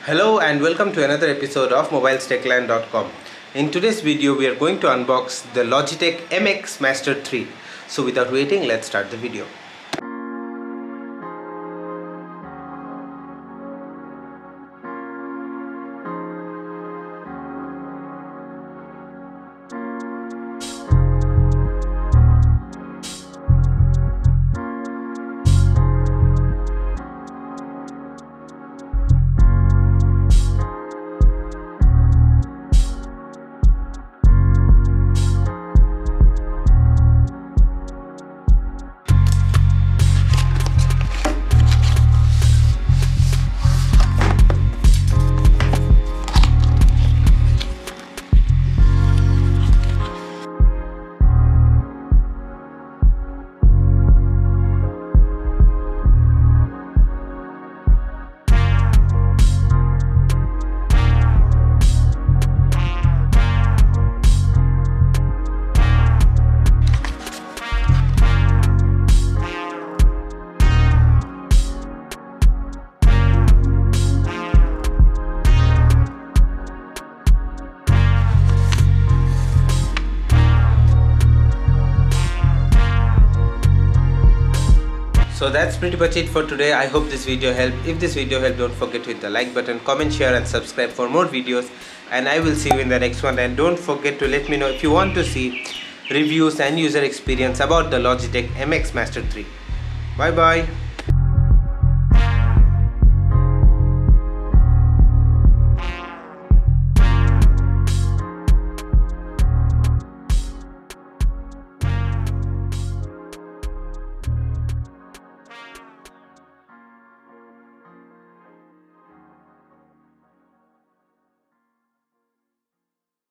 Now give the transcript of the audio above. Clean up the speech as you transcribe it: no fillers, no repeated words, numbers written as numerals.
Hello and welcome to another episode of mobilestechland.com. In today's video we are going to unbox the Logitech MX Master 3. So without waiting, let's start the video. So that's pretty much it for today. I hope this video helped. If this video helped, don't forget to hit the like button, comment, share and subscribe for more videos, and I will see you in the next one. And don't forget to let me know if you want to see reviews and user experience about the Logitech MX Master 3. Bye bye.